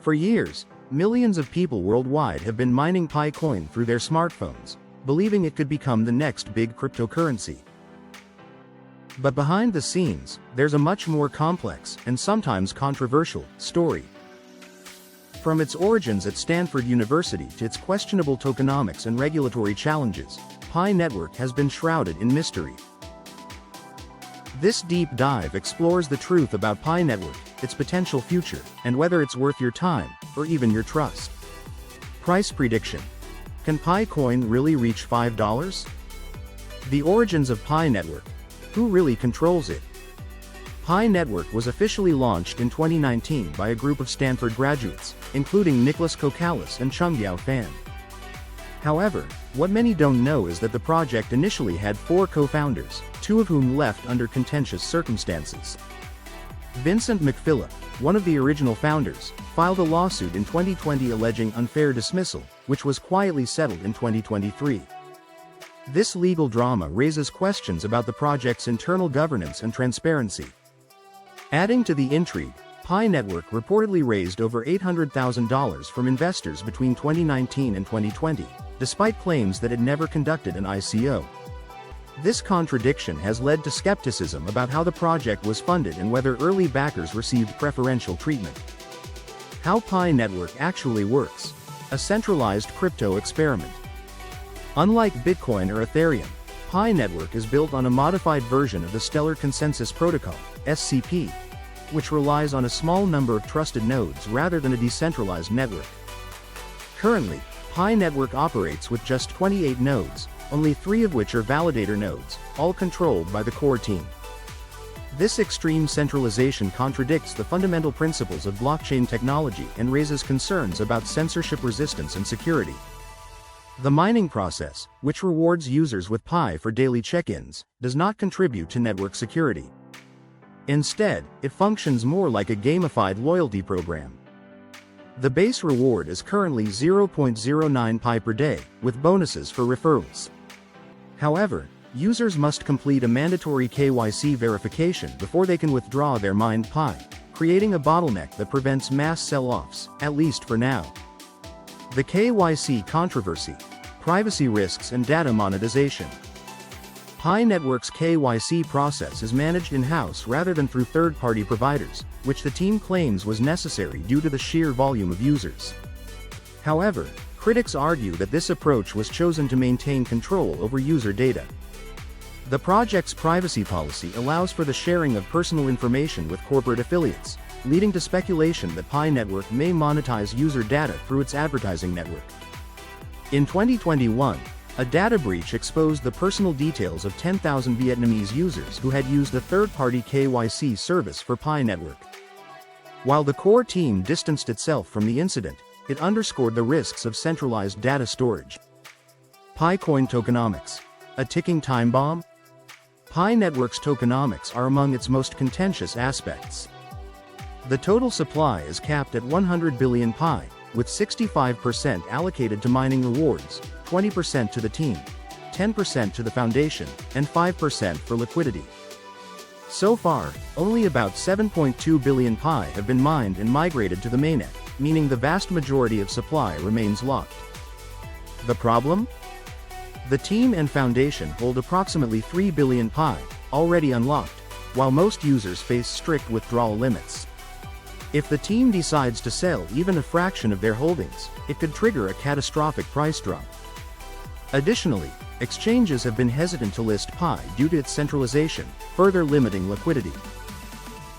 For years, millions of people worldwide have been mining Pi coin through their smartphones, believing it could become the next big cryptocurrency. But behind the scenes, there's a much more complex, and sometimes controversial, story. From its origins at Stanford University to its questionable tokenomics and regulatory challenges, Pi network has been shrouded in mystery. This deep dive explores the truth about Pi network, its potential future, and whether it's worth your time, or even your trust. Price prediction. Can Pi coin really reach $5? The origins of Pi network. Who really controls it? Pi network was officially launched in 2019 by a group of Stanford graduates, including Nicholas Kokalis and Chungyao Fan. However, what many don't know is that the project initially had 4 co-founders, 2 of whom left under contentious circumstances. Vincent McPhillip, one of the original founders, filed a lawsuit in 2020 alleging unfair dismissal, which was quietly settled in 2023. This legal drama raises questions about the project's internal governance and transparency. Adding to the intrigue, Pi network reportedly raised over $800,000 from investors between 2019 and 2020, despite claims that it never conducted an ICO. This contradiction has led to skepticism about how the project was funded and whether early backers received preferential treatment. How Pi network actually works. A centralized crypto experiment. Unlike Bitcoin or Ethereum, Pi network is built on a modified version of the Stellar Consensus Protocol, SCP, which relies on a small number of trusted nodes rather than a decentralized network. Currently, Pi network operates with just 28 nodes, only 3 of which are validator nodes, all controlled by the core team. This extreme centralization contradicts the fundamental principles of blockchain technology and raises concerns about censorship resistance and security. The mining process, which rewards users with Pi for daily check-ins, does not contribute to network security. Instead, it functions more like a gamified loyalty program. The base reward is currently 0.09 Pi per day, with bonuses for referrals. However, users must complete a mandatory KYC verification before they can withdraw their mined Pi, creating a bottleneck that prevents mass sell-offs, at least for now. The KYC controversy. Privacy risks and data monetization. Pi network's KYC process is managed in-house rather than through third-party providers, which the team claims was necessary due to the sheer volume of users. However, critics argue that this approach was chosen to maintain control over user data. The project's privacy policy allows for the sharing of personal information with corporate affiliates, leading to speculation that Pi network may monetize user data through its advertising network. In 2021, a data breach exposed the personal details of 10,000 Vietnamese users who had used a third-party KYC service for Pi network. While the core team distanced itself from the incident, it underscored the risks of centralized data storage. Pi coin tokenomics. A ticking time bomb? Pi network's tokenomics are among its most contentious aspects. The total supply is capped at 100 billion Pi, with 65% allocated to mining rewards, 20% to the team, 10% to the foundation, and 5% for liquidity. So far, only about 7.2 billion Pi have been mined and migrated to the mainnet, meaning the vast majority of supply remains locked. The problem? The team and foundation hold approximately 3 billion Pi, already unlocked, while most users face strict withdrawal limits. If the team decides to sell even a fraction of their holdings, it could trigger a catastrophic price drop. Additionally, exchanges have been hesitant to list Pi due to its centralization, further limiting liquidity.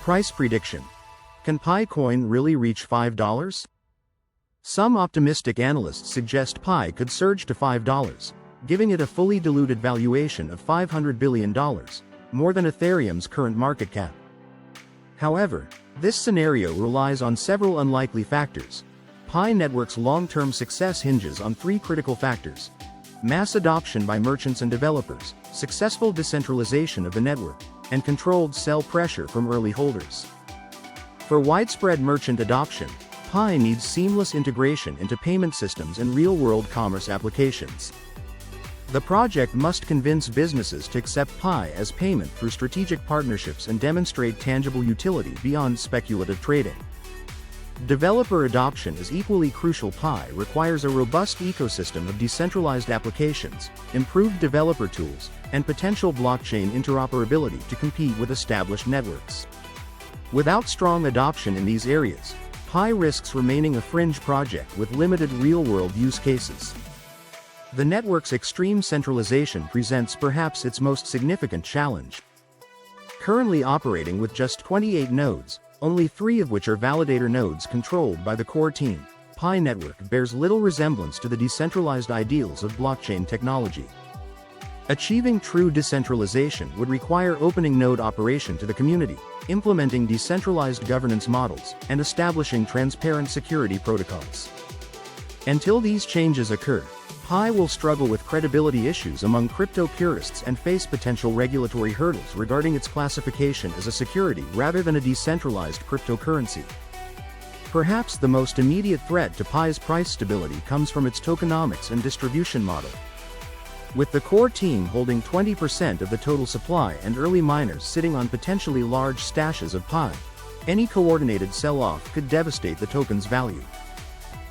Price prediction. Can Pi coin really reach $5? Some optimistic analysts suggest Pi could surge to $5, giving it a fully diluted valuation of $500 billion, more than Ethereum's current market cap. However, this scenario relies on several unlikely factors. Pi network's long-term success hinges on 3 critical factors: mass adoption by merchants and developers, successful decentralization of the network, and controlled sell pressure from early holders. For widespread merchant adoption, Pi needs seamless integration into payment systems and real-world commerce applications. The project must convince businesses to accept Pi as payment through strategic partnerships and demonstrate tangible utility beyond speculative trading. Developer adoption is equally crucial. Pi requires a robust ecosystem of decentralized applications, improved developer tools, and potential blockchain interoperability to compete with established networks. Without strong adoption in these areas, Pi risks remaining a fringe project with limited real-world use cases. The network's extreme centralization presents perhaps its most significant challenge. Currently operating with just 28 nodes, only 3 of which are validator nodes controlled by the core team, Pi network bears little resemblance to the decentralized ideals of blockchain technology. Achieving true decentralization would require opening node operation to the community, implementing decentralized governance models, and establishing transparent security protocols. Until these changes occur, Pi will struggle with credibility issues among crypto purists and face potential regulatory hurdles regarding its classification as a security rather than a decentralized cryptocurrency. Perhaps the most immediate threat to Pi's price stability comes from its tokenomics and distribution model. With the core team holding 20% of the total supply and early miners sitting on potentially large stashes of Pi, any coordinated sell-off could devastate the token's value.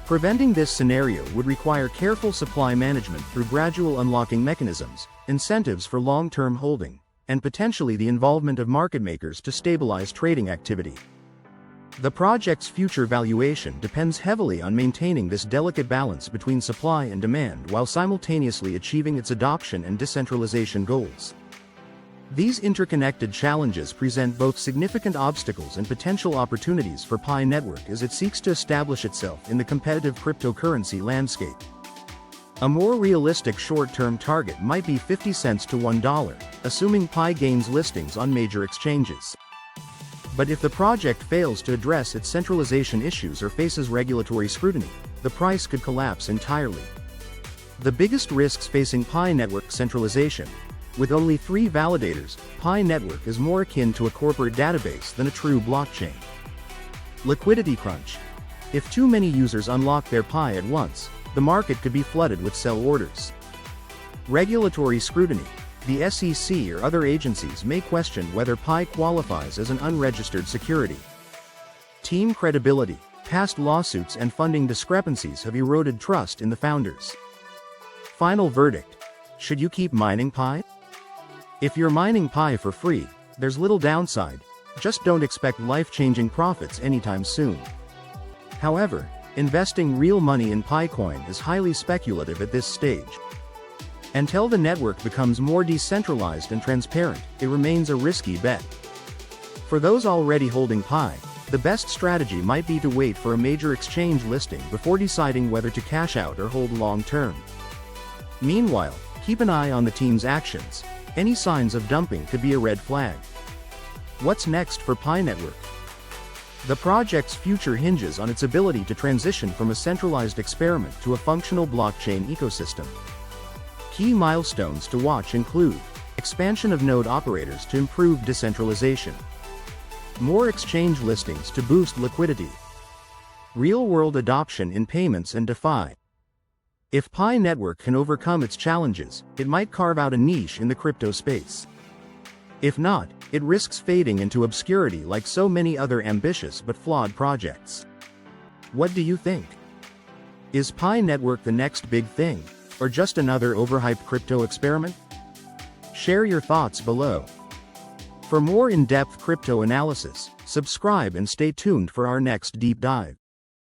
Preventing this scenario would require careful supply management through gradual unlocking mechanisms, incentives for long-term holding, and potentially the involvement of market makers to stabilize trading activity. The project's future valuation depends heavily on maintaining this delicate balance between supply and demand while simultaneously achieving its adoption and decentralization goals. These interconnected challenges present both significant obstacles and potential opportunities for Pi network as it seeks to establish itself in the competitive cryptocurrency landscape. A more realistic short-term target might be 50 cents to $1, assuming Pi gains listings on major exchanges. But if the project fails to address its centralization issues or faces regulatory scrutiny, the price could collapse entirely. The biggest risks facing Pi network centralization. With only 3 validators, Pi network is more akin to a corporate database than a true blockchain. Liquidity crunch. If too many users unlock their Pi at once, the market could be flooded with sell orders. Regulatory scrutiny. The SEC or other agencies may question whether Pi qualifies as an unregistered security. Team credibility. Past lawsuits and funding discrepancies have eroded trust in the founders. Final verdict. Should you keep mining Pi? If you're mining Pi for free, there's little downside, just don't expect life-changing profits anytime soon. However, investing real money in Pi coin is highly speculative at this stage. Until the network becomes more decentralized and transparent, it remains a risky bet. For those already holding Pi, the best strategy might be to wait for a major exchange listing before deciding whether to cash out or hold long-term. Meanwhile, keep an eye on the team's actions. Any signs of dumping could be a red flag. What's next for Pi network? The project's future hinges on its ability to transition from a centralized experiment to a functional blockchain ecosystem. Key milestones to watch include expansion of node operators to improve decentralization, more exchange listings to boost liquidity, real-world adoption in payments and DeFi. If Pi network can overcome its challenges, it might carve out a niche in the crypto space. If not, it risks fading into obscurity like so many other ambitious but flawed projects. What do you think? Is Pi network the next big thing, or just another overhyped crypto experiment? Share your thoughts below. For more in-depth crypto analysis, subscribe and stay tuned for our next deep dive.